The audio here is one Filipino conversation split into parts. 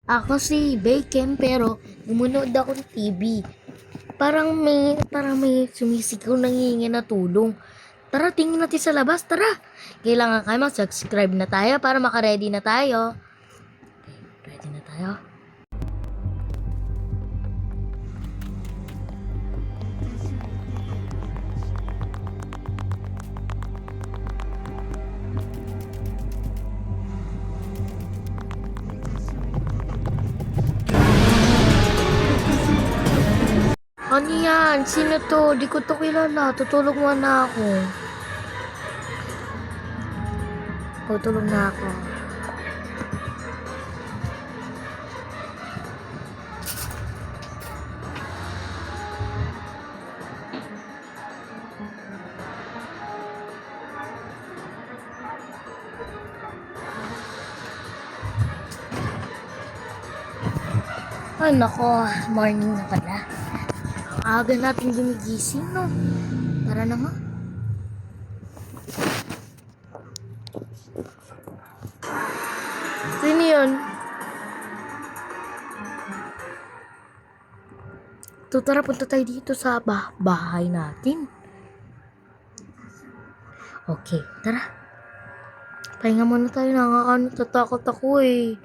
Ako si Bacon pero numunood ako ng TV. Parang may sumisigaw nangihingi na tulong. Tara, tingin natin sa labas, tara. Kailangan kayo mag-subscribe na tayo para maka-ready na tayo. Okay, ready na tayo. Ano yan? Sino to? Di ko to kilala. Tutulog muna ako. Tutulog na ako. Ay nako, morning na pala. Aga natin gumigising, no? Tara na nga. Sino yun? Tara, punta tayo dito sa bahay natin. Okay, tara. Pahinga muna tayo. Natatakot ako eh.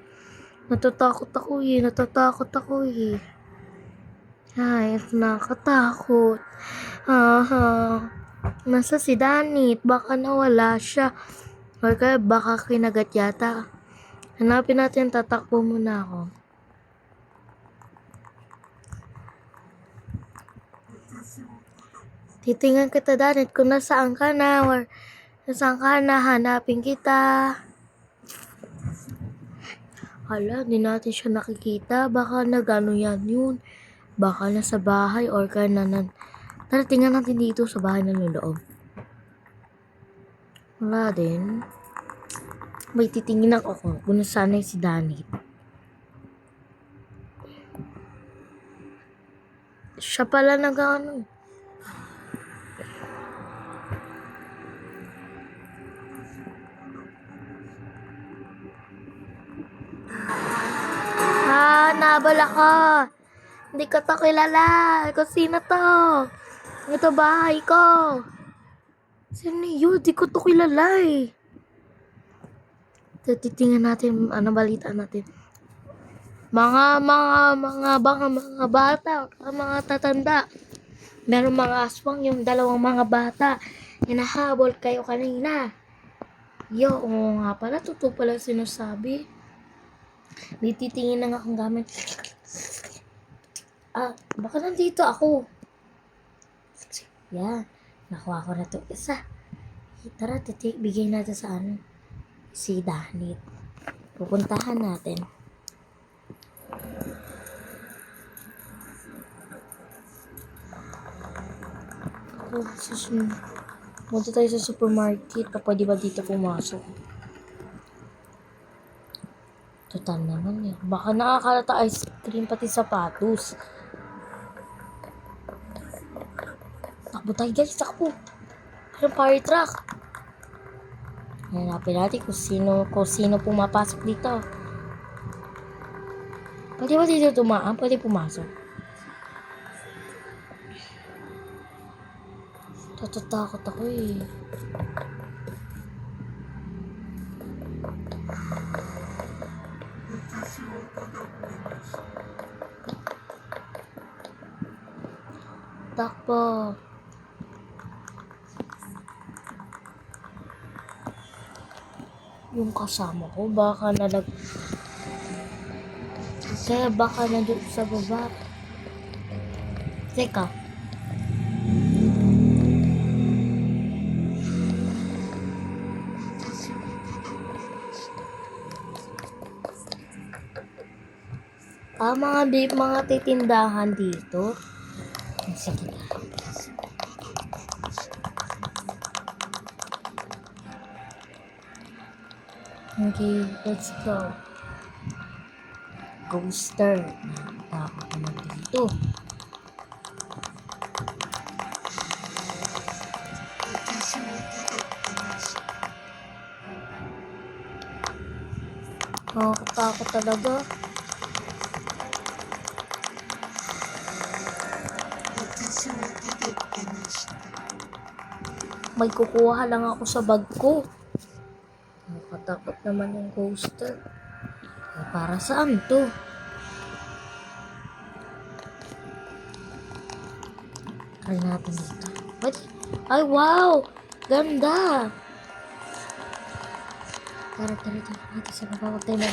Ay, nakatakot. Nasa si Danit? Baka nawala siya. Or kaya baka kinagat yata. Hanapin natin, tatakbo muna ako. Titingnan kita, Danit, kung nasaan ka na or nasaan ka na, hanapin kita. Hala, di natin siya nakikita. Baka nagano yan yun. Baka nasa bahay or kaya Tara, tingnan natin dito sa bahay ng loob. Wala din. May titingin ako kung nasaan si Danit. Siya pala nag-ano. Nabal ako. Hindi ko to kilala. Kung sino to? Ito bahay ko. Sino yun? Hindi ko to kilala eh. Titingnan natin, balita natin. Mga bata, mga tatanda. Meron mga aswang yung dalawang mga bata. Hinahabol kayo kanina. Oo nga pala, totoo pala sinasabi. May titingin na nga akong gamit. Baka nandito ako. Yan. Nakuha ko na to isa. Tara, bigay natin sa si Danit. Pupuntahan natin. Punta tayo sa supermarket. Pwede ba dito pumasok? Total naman eh. Baka nakakalata ice cream pati sapatos. Takbo tayo guys, takbo. Parang fire truck. Hanapin natin kung sino pumapasok dito. Pwede ba dito tumaan? Pwede pumasok. Natatakot ako eh. Takbo. Yung kasama ko baka kaya baka nandun sa baba. Teka. Mga titindahan dito. Sige na. Okay, let's go. Coaster. Takot naman dito. Nakakatakot talaga. May kukuha lang ako sa bag ko. Nakatakot naman yung coaster. Eh, para saan to? Try natin dito. What? Ay, wow! Ganda! Tara. Natin sa baba. Huwag tayo na.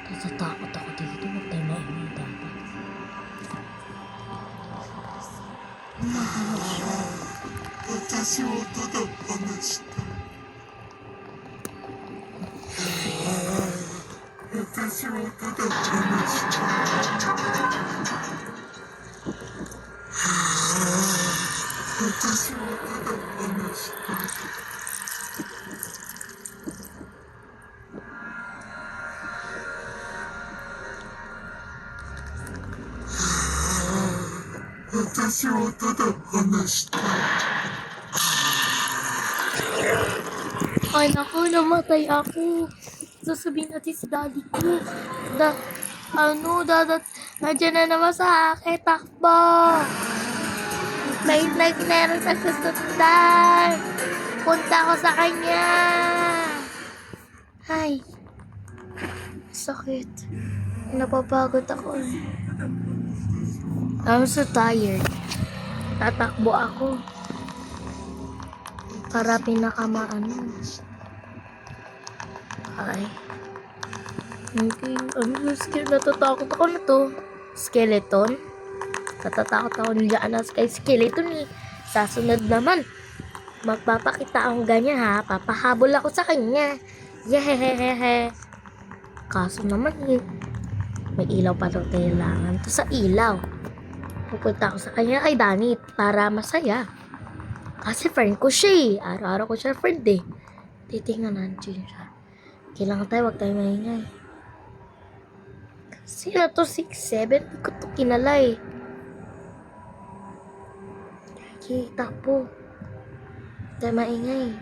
Natatakot ako dito. Huwag tayo maingay dapat. Ay, naku, namatay ako. Sasabihin natin sa daddy ko. Nandiyan na naman sa akin, takbo. May meron sa susundan. Punta ko sa kanya. Ay, sakit. Napapagod ako. I'm so tired. Tatakbo ako. Para pinakamaano. Ay. Okay. Natatakot ako na to. Skeleton. Natatakot ako nila kay skeleton eh. Sasunod naman. Magpapakita akong ganyan ha. Papahabol ako sa kanya. Yehehehe. Kaso naman eh. May ilaw pa daw kailangan. To sa ilaw. Pupunta ako sa kanya kay Danny para masaya. Kasi friend ko siya eh. Araw-araw ko siya friend eh. Titingnan natin siya. Kailangan tayo, wag tayo maingay. Sino to? 6'7"? Hindi ko to kinala eh. Okay, takbo. Wag tayo maingay.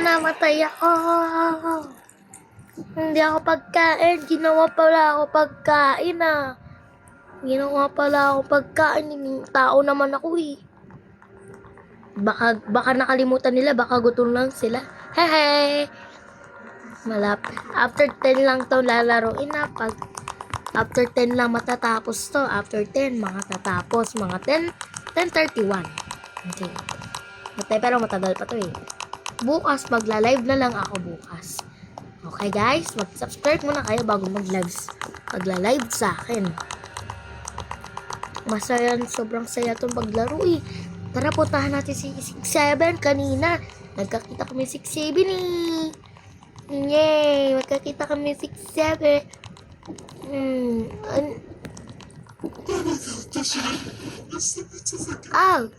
Namatay ako. Hindi ako pagkain. Ginawa pala ako pagkain ah. Ginawa pala ako pagkain. Tao naman ako eh. Baka nakalimutan nila. Baka gutom lang sila. Hehe. After 10 lang to lalaroin na. After 10 lang matatapos to. After 10, mga tatapos. Mga 10:31. Okay. Pero matagal pa to eh. Bukas, magla-live na lang ako bukas. Okay guys, mag-subscribe muna kayo bago magla-live sa akin. Masaya, sobrang saya itong paglaro eh. Tara, puntahan natin si 6'7" kanina. Nagkakita kami 6'7" eh. Yay! Magkakita kami 6'7". Oh!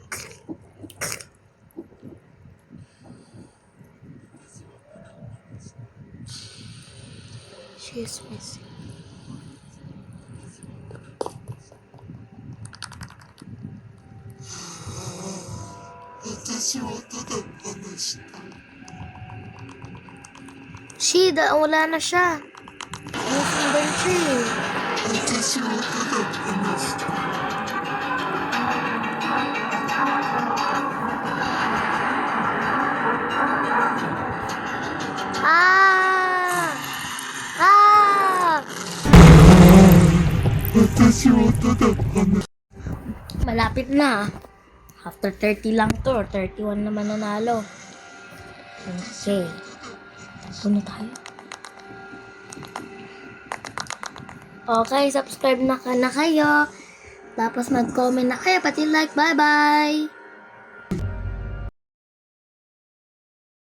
She is missing. Wala na siya. Nasundan siya eh. Ah! Ah! Malapit na. After 30 lang to. 31 naman nanalo. Okay. Puno tayo. Okay, subscribe na kayo. Tapos mag-comment na kayo. Pati like. Bye-bye!